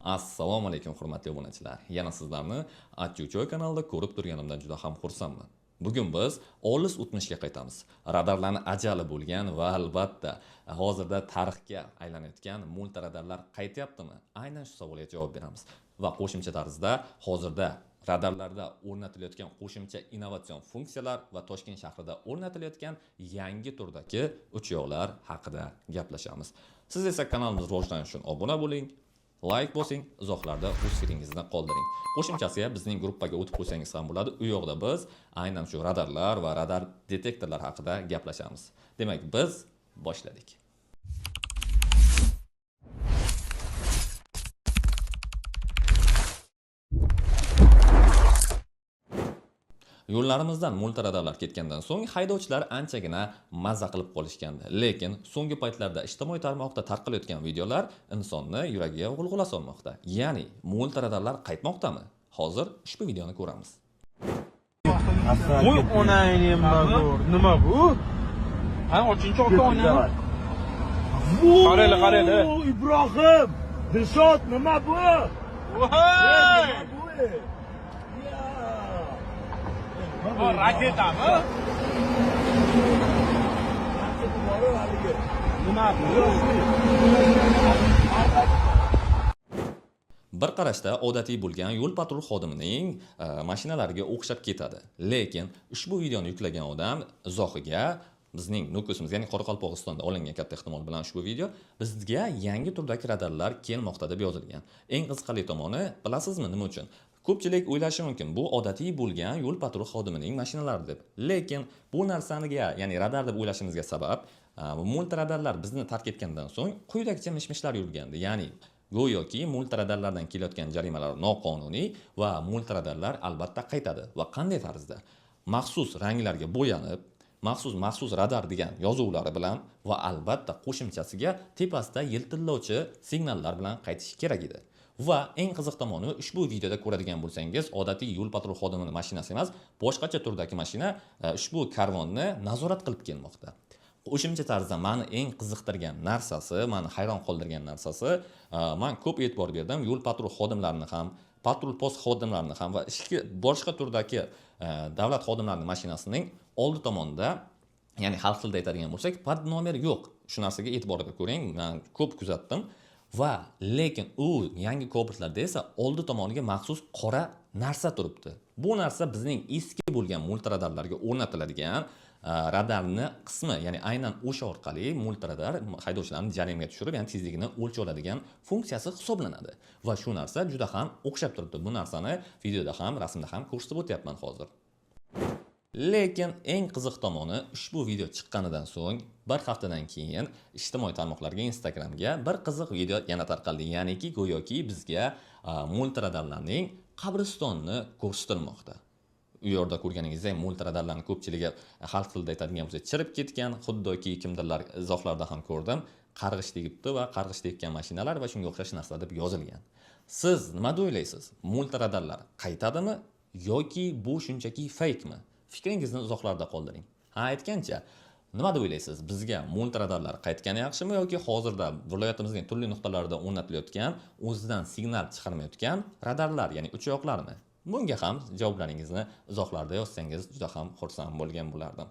Assalomu alaykum hurmatli obunachilar. Yana sizlarni Atchuchoy kanalida ko'rib turganimdan juda ham xursandman. Bugun biz olis o'tmishga qaytamiz. Radarlarning ajali bo'lgan va albatta hozirda tarixga aylanayotgan multiradarlar qaytyaptimi? Aynan shu savolga javob beramiz. Va qo'shimcha tarzda hozirda radarlarda o'rnatilayotgan qo'shimcha innovatsion funksiyalar va Toshkent shahrida o'rnatilayotgan yangi turdagi uchoqlar haqida gaplashamiz. Siz esa kanalimiz rivojlanishi uchun obuna bo'ling. Like bosing, izohlarda o'z fikringizni qoldiring. Qo'shimchasiga bizning gruppaga o'tib qo'ysangiz ham bo'ladi. U yoqda biz aynan shu radarlar va radar detektorlar haqida gaplashamiz. Demak, biz boshladik. Yo'llarimizdan multiradarlar ketgandan so'ng haydovchilar anchagina mazza qilib qolishgandi. Lekin so'nggi paytlarda ijtimoiy tarmoqda tarqalayotgan videolar insonni yuragiga g'ulg'ula solmoqda. Ya'ni multiradarlar qaytmoqdami? Hozir ushbu videoni ko'ramiz. Voy onayning nima bu? Ha, 3-oqda o'ynayman. Qarayli. Ibrohim, Dilshod nima bu? Voy! Bu Raketami? Nima bu? Bir qarashda odatiy bo'lgan yo'l patrul xodimining mashinalariga o'xshab ketadi. Lekin ushbu videoni yuklagan odam izohiga bizning Nukusimiz, ya'ni Qoraqalpog'istonda olingan katta ehtimol bilan ushbu video bizga yangi turdagi radarlar kelmoqda deb yozilgan. Eng qiziqarli tomoni, bilasizmi nima uchun? Ko'pchilik o'ylashi mumkin, bu odatiy bo'lgan yo'l patrul xodimining mashinalari deb. Lekin bu narsaniga, ya'ni radar deb o'ylashimizga sabab, multiradarlar bizni tark etgandan so'ng quyidagicha mishmishlar yurgandi. Ya'ni go'yoki multiradarlardan kelayotgan jarimalar noqonuniy va multiradarlar albatta qaytadi. Va qanday tarzda? Maxsus ranglarga bo'yanib, maxsus radar degan yozuvlari bilan va albatta qo'shimchasiga tepasida yiltillovchi signallar bilan qaytishi kerak edi. Va eng qiziq tomoni, ushbu videoda ko'radigan bo'lsangiz, odatiy yo'l patrul xodimining mashinasi emas, boshqacha turdagi mashina ushbu karvonni nazorat qilib kelmoqda. Qo'shimcha tarzda meni eng qiziqtirgan narsasi, meni hayron qoldirgan narsasi, men ko'p e'tibor berdim yo'l patrul xodimlarini ham, patrul post xodimlarini ham va boshqa turdagi davlat xodimlarining mashinasining oldi tomonida, ya'ni xalq tilida aytadigan bo'lsak, pad nomer yo'q. Shu narsaga e'tibor berib ko'ring, men ko'p kuzatdim. Va lekin u yangi Cobalt'larda esa oldi tomoniga maxsus qora narsa turibdi. Bu narsa bizning eski bo'lgan multiradarlarga o'rnatiladigan radarni qismi, ya'ni aynan o'sha orqali multiradar haydovchilarni jarimaga tushirib, ya'ni tezligini o'lchab oladigan funksiyasi hisoblanadi. Va shu narsa juda ham o'xshab turibdi. Bu narsani videoda ham, rasmda ham ko'rsatib o'tyapman hozir. Lekin eng qiziq tomoni, ushbu video chiqqanidan so'ng bir haftadan keyin ijtimoiy tarmoqlarga, Instagramga bir qiziq video yana tarqaldi. Ya'niki go'yoki bizga multiradarlarning qabristonni ko'rsatilmoqda. U yerda ko'rganingizdek, multiradarlarning ko'pchiligi xalq tilida aytadigan bo'lsa, chirib ketgan, xuddoki kimdirlar izohlarda ham ko'rdim, qarg'ish tegibdi va qarg'ish teggan mashinalar va shunga o'xshash narsalar deb yozilgan. Siz nima o'ylaysiz? Multiradarlar qaytadimi yoki bu shunchaki fake mi? Fikringizni izohlarda qoldiring. Ha, aytgancha, nima deb o'ylaysiz? Bizga multiradarlar qaytgani yaxshimi yoki hozirda viloyatimizning turli nuqtalarida o'rnatilayotgan, o'zidan signal chiqarmayotgan radarlar, ya'ni uchoqlarmi? Bunga ham javoblaringizni izohlarda yozsangiz juda ham xursand bo'lgan bo'lardim.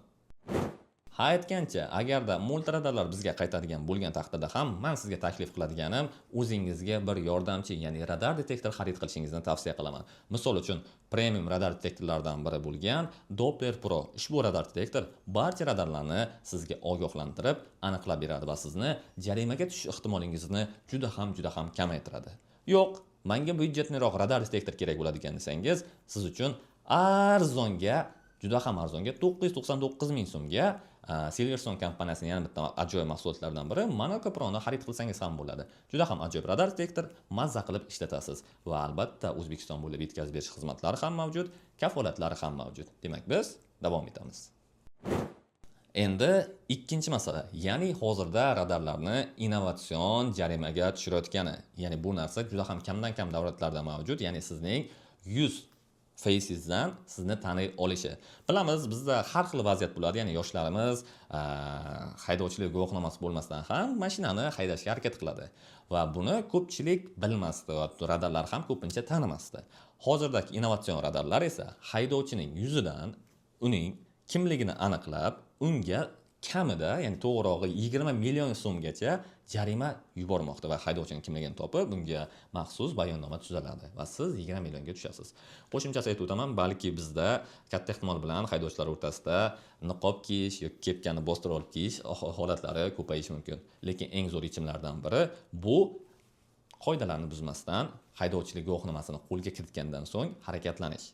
Ha, aytgancha, agarda multiradarlar bizga qaytadigan bo'lgan taqdirda ham men sizga taklif qiladiganim, o'zingizga bir yordamchi, ya'ni radar detektor xarid qilishingizni tavsiya qilaman. Misol uchun, premium radar detektorlardan biri bo'lgan Doppler Pro. Ushbu radar detektor barcha radarlarni sizga ogohlantirib, aniqlab beradi va sizni jarimaga tushish ehtimolingizni juda ham kamaytiradi. Yo'q, menga budjetliroq radar detektor kerak bo'ladigan desangiz, siz uchun juda ham arzonga 999 ming so'mga Silverstone kompaniyasining yana bitta ajoyib mahsulotlaridan biri Monaco Pro'ni xarid qilsangiz ham bo'ladi. Juda ham ajoyib radar detektor, mazza qilib ishlatasiz va albatta O'zbekiston bo'ylab yetkazib berish xizmatlari ham mavjud, kafolatlari ham mavjud. Demak, biz davom etamiz. Endi ikkinchi masala, ya'ni hozirda radarlarni innovatsion jarimaga tushirayotgani. Ya'ni bu narsa juda ham kamdan kam davlatlarda mavjud, ya'ni sizning 100 face'ingizdan sizni taniy olishi. Bilamiz, bizda har xil vaziyat bo'ladi, ya'ni yoshlarimiz haydovchilik guvohnomasi bo'lmasdan ham mashinani haydashga harakat qiladi. Va buni ko'pchilik bilmasdi va radarlar ham ko'pincha tanimasdi. Hozirdagi innovatsion radarlar esa haydovchining yuzidan uning kimligini aniqlab, unga kamida, ya'ni to'g'rirog'i 20 million so'mgacha jarima yubormoqda va haydovchining kimligini topib, bunga maxsus bayonnoma tuziladi va siz 20 millionga tushasiz. Qo'shimchasi aytib o'taman, balki bizda katta ehtimol bilan haydovchilar o'rtasida niqob kiyish yoki kepkani bostirib olib kiyish holatlari ko'payishi mumkin. Lekin eng zo'r yechimlardan biri bu qoidalarni buzmasdan haydovchilik guvohnomasini qo'lga kiritgandan so'ng harakatlanish.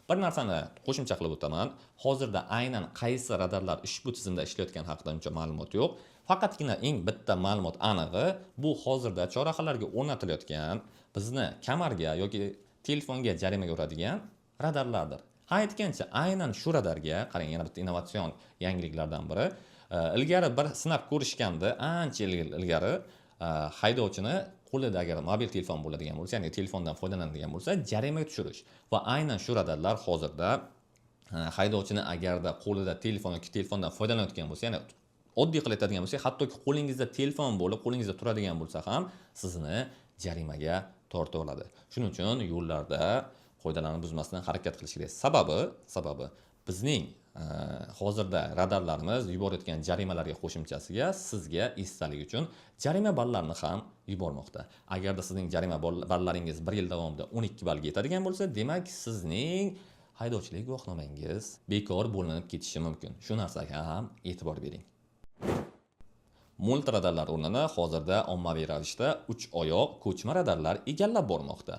Bir narsani qo'shimcha qilib o'taman. Hozirda aynan qaysi radarlar ushbu tizimda ishlayotgani haqida uncha ma'lumot yo'q. Faqatgina eng bitta ma'lumot anig'i, bu hozirda chorrahalarga o'rnatilayotgan bizni kamarga yoki telefonga jarimaga uradigan radarlardir. Aytgancha aynan shu radarga qarang, yana bitta innovatsion yangiliklardan biri. Ilgari bir sinab ko'rishganda, ancha yil ilgari haydovchini qo'lida agar mobil telefon bo'ladigan bo'lsa, ya'ni telefondan foydalanadigan bo'lsa, jarimaga tushirish. Va aynan shu radarlar hozirda haydovchini agarda qo'lida telefon yoki telefondan foydalanayotgan bo'lsa, ya'ni oddiy qilib aytadigan bo'lsak, hattoki qo'lingizda telefon bo'lib, qo'lingizda turadigan bo'lsa ham sizni jarimaga tortib oladi. Shuning uchun yo'llarda qoidalarni buzmasdan harakat qilish kerak. Sababi bizning hozirda radarlarimiz yuborayotgan jarimalarga qo'shimchasiga sizga esdalik uchun jarima ballarini ham yubormoqda. Agarda sizning jarima ballaringiz 1 yil davomida 12 ballga yetadigan bo'lsa, demak sizning haydovchilik guvohnomangiz bekor bo'linib ketishi mumkin. Shu narsaga ham e'tibor bering. Multi radarlar o'rnini hozirda ommaviy ravishda 3 oyoq ko'chma radarlar egallab bormoqda.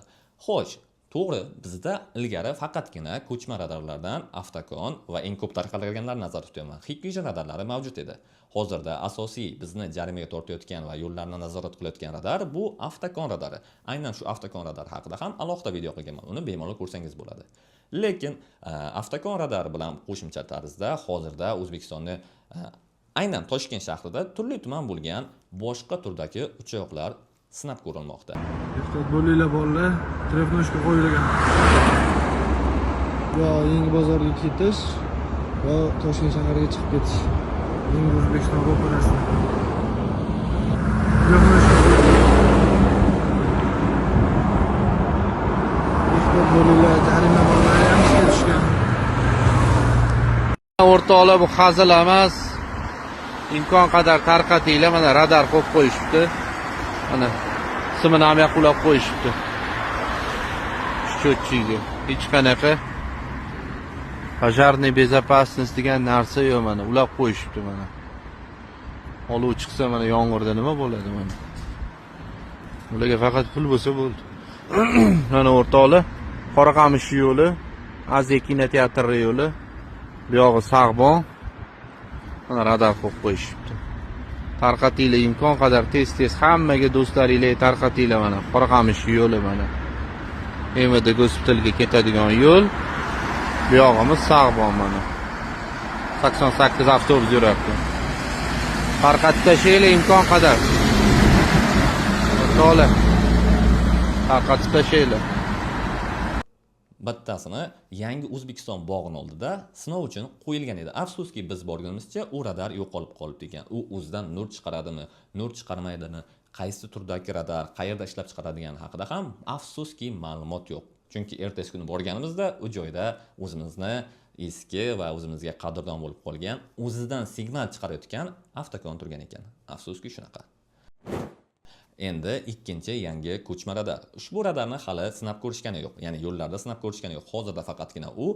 Xo'sh, to'g'ri, bizda ilgari faqatgina ko'chma radarlardan Avtokon va eng ko'p tarqalganlar nazarda tutaman, Hikvision radarlari mavjud edi. Hozirda asosiy bizni jarimaga tortayotgan va yo'llarni nazorat qilayotgan radar bu Avtokon radari. Aynan shu Avtokon radari haqida ham alohida video qilganman. Uni bemalol ko'rsangiz bo'ladi. Lekin Avtokon radari bilan qo'shimcha tarzda hozirda O'zbekistonni aynan Toshkent shahrida turli tuman bo'lgan boshqa turdagi uchoqlar sinab ko'rilmoqda. Ehtiyot bo'linglar bolalar, trefnoshka qo'yilgan. Va yangi bozorga ketish va Toshkent shahriga chiqib ketish. Yangi O'zbekiston operasi. Ehtiyot bo'linglar, jarima bolalar ham ishga tushgan. O'rtoqlar, bu hazil emas. Imkon qadar tarqatinglar, mana radar qo'yib qo'yishibdi. Mana simini ham yoqib qo'yishibdi. Счетчиga hech qanaqa пожарный безопасность degan narsa yo'q, mana ulab qo'yishibdi mana. Olov chiqsa mana yomg'irda nima bo'ladi mana. Ularga faqat pul bo'lsa bo'ldi. Mana o'rtoqlar, Qoraqamish yo'li, Aziya kinoteatri yo'li, bu yog'i Sag'bon. Mana radar qo'yib qo'yishibdi. Tarqatinglar, imkon qadar tez hammaga do'stlaringizga tarqatinglar mana. Qoraqamish yo'li mana. MD gospitalga ketadigan yo'l. Bu yog'imiz Sag'bon mana. 88 avtobus yuribdi. Tarqatib tashlanglar imkon qadar. To'g'ri. Tarqatib tashlanglar. Bittasini yangi O'zbekiston bog'ini oldida sinov uchun qo'yilgan edi. Afsuski biz borganimizcha u radar yo'qolib qolibdi ekan. U o'zidan nur chiqaradimi, nur chiqarmaydimi, qaysi turdagi radar, qayerda ishlab chiqaradigani haqida ham afsuski ma'lumot yo'q. Chunki ertasi kuni borganimizda u joyda o'zimizni eski va o'zimizga qadrdon bo'lib qolgan, o'zidan signal chiqarayotgan Avtokon turgan ekan. Afsuski shunaqa. Endi ikkinchi yangi ko'chma radar. Ushbu radarni hali sinab ko'rishgani yo'q. Ya'ni yo'llarda sinab ko'rishgani yo'q. Hozirda faqatgina u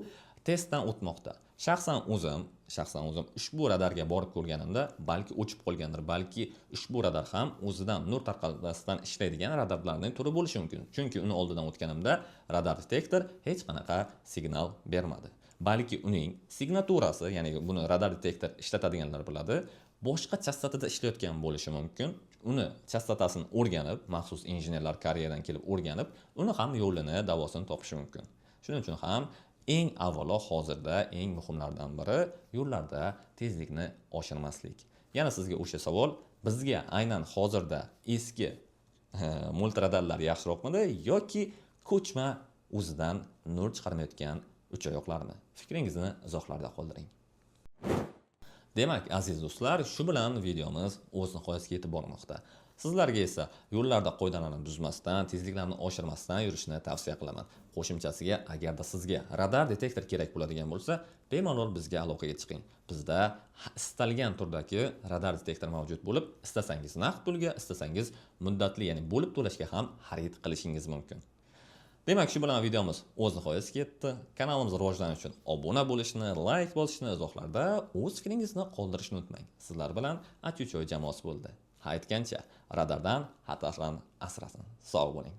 testdan o'tmoqda. Shaxsan o'zim ushbu radarga borib ko'rganimda balki o'chib qolgandir, balki ushbu radar ham o'zidan nur tarqatmasdan ishlaydigan radarlarning turi bo'lishi mumkin. Chunki uni oldidan o'tganimda radar detektor hech qanaqa signal bermadi. Balki uning signaturasi, ya'ni buni radar detektor ishlatadiganlar biladi, boshqa chastotida ishlayotgan bo'lishi mumkin. Uni chastotasini o'rganib, maxsus injenerlar Koreyadan kelib o'rganib, uni ham yo'lini, davosini topishi mumkin. Shuning uchun ham eng avvalo hozirda eng muhimlardan biri yo'llarda tezlikni oshirmaslik. Yana sizga o'sha savol, bizga aynan hozirda eski multiradarlar yaxshiroqmidi yoki ko'chma o'zidan nur chiqarmayotgan uchoyoqlarni? Fikringizni izohlarda qoldiring. Demak, aziz do'stlar, shu bilan videomiz o'z nihoyasiga yetib bormoqda. Sizlarga esa yo'llarda qoidalarni buzmasdan, tezliklarni oshirmasdan yurishni tavsiya qilaman. Qo'shimchasiga, agarda sizga radar detektor kerak bo'ladigan bo'lsa, bemalol bizga aloqaga chiqing. Bizda istalgan turdagi radar detektor mavjud bo'lib, istasangiz naqd pulga, istasangiz muddatli, ya'ni bo'lib to'lashga ham xarid qilishingiz mumkin. Demak, shu bilan videomiz o'z nihoyasiga yetdi. Kanalimiz rivojlanishi uchun obuna bo'lishni, like bosishni, izohlarda o'z fikringizni qoldirishni unutmang. Sizlar bilan Achuchoy jamoasi bo'ldi. Aytgancha, radardan xatardan asrasin. Sog' bo'ling.